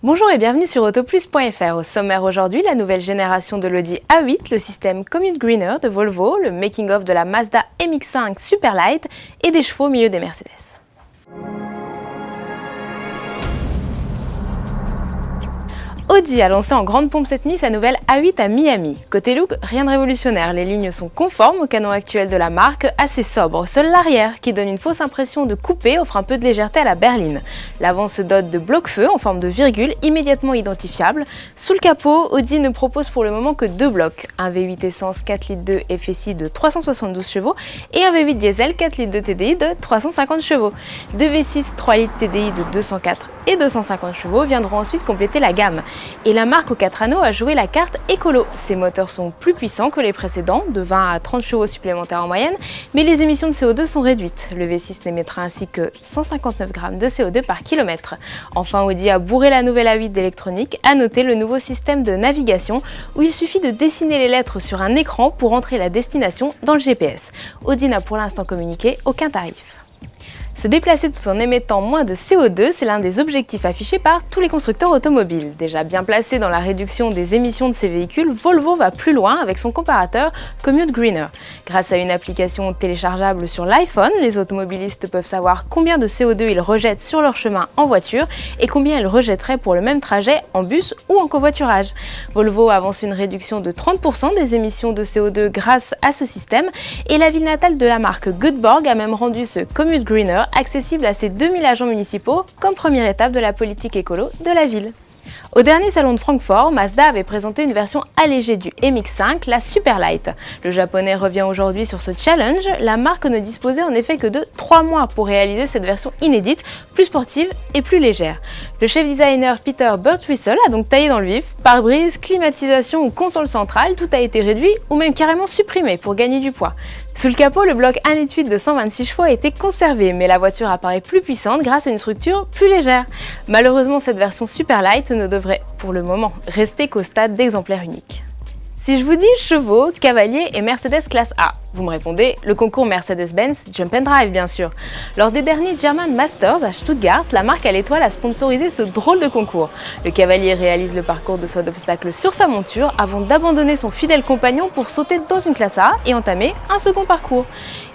Bonjour et bienvenue sur Autoplus.fr. Au sommaire aujourd'hui, la nouvelle génération de l'Audi A8, le système Commute Greener de Volvo, le making-of de la Mazda MX-5 Superlight et des chevaux au milieu des Mercedes. Audi a lancé en grande pompe cette nuit sa nouvelle A8 à Miami. Côté look, rien de révolutionnaire, les lignes sont conformes au canon actuel de la marque, assez sobre. Seul l'arrière, qui donne une fausse impression de coupé, offre un peu de légèreté à la berline. L'avant se dote de blocs-feu en forme de virgule, immédiatement identifiables. Sous le capot, Audi ne propose pour le moment que deux blocs, un V8 essence 4 litres 2 FSI de 372 chevaux et un V8 diesel 4 litres 2 TDI de 350 chevaux. Deux V6 3 litres TDI de 204 et 250 chevaux viendront ensuite compléter la gamme. Et la marque aux 4 anneaux a joué la carte écolo. Ses moteurs sont plus puissants que les précédents, de 20 à 30 chevaux supplémentaires en moyenne, mais les émissions de CO2 sont réduites. Le V6 n'émettra ainsi que 159 grammes de CO2 par kilomètre. Enfin, Audi a bourré la nouvelle A8 d'électronique. À noter le nouveau système de navigation où il suffit de dessiner les lettres sur un écran pour entrer la destination dans le GPS. Audi n'a pour l'instant communiqué aucun tarif. Se déplacer tout en émettant moins de CO2, c'est l'un des objectifs affichés par tous les constructeurs automobiles. Déjà bien placé dans la réduction des émissions de ses véhicules, Volvo va plus loin avec son comparateur Commute Greener. Grâce à une application téléchargeable sur l'iPhone, les automobilistes peuvent savoir combien de CO2 ils rejettent sur leur chemin en voiture et combien ils rejetteraient pour le même trajet en bus ou en covoiturage. Volvo avance une réduction de 30% des émissions de CO2 grâce à ce système et la ville natale de la marque Göteborg a même rendu ce Commute Greener accessible à ses 2000 agents municipaux comme première étape de la politique écolo de la ville. Au dernier salon de Francfort, Mazda avait présenté une version allégée du MX-5, la Superlight. Le japonais revient aujourd'hui sur ce challenge. La marque ne disposait en effet que de 3 mois pour réaliser cette version inédite, plus sportive et plus légère. Le chef designer Peter Birtwistle a donc taillé dans le vif. Pare-brise, climatisation ou console centrale, tout a été réduit ou même carrément supprimé pour gagner du poids. Sous le capot, le bloc 1,8 litre de 126 chevaux a été conservé, mais la voiture apparaît plus puissante grâce à une structure plus légère. Malheureusement, cette version Superlight ne devrait pour le moment rester qu'au stade d'exemplaire unique. Si je vous dis chevaux, cavaliers et Mercedes classe A, vous me répondez le concours Mercedes-Benz Jump and Drive bien sûr. Lors des derniers German Masters à Stuttgart, la marque à l'étoile a sponsorisé ce drôle de concours. Le cavalier réalise le parcours de saut d'obstacle sur sa monture avant d'abandonner son fidèle compagnon pour sauter dans une classe A et entamer un second parcours.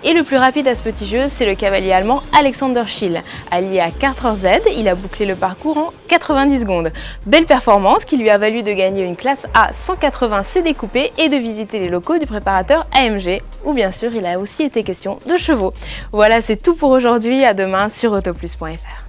Et le plus rapide à ce petit jeu, c'est le cavalier allemand Alexander Schill. Allié à 4Z, il a bouclé le parcours en 90 secondes. Belle performance qui lui a valu de gagner une classe A 180 CD coupé et de visiter les locaux du préparateur AMG, où bien sûr il a aussi été question de chevaux. Voilà, c'est tout pour aujourd'hui, à demain sur Autoplus.fr.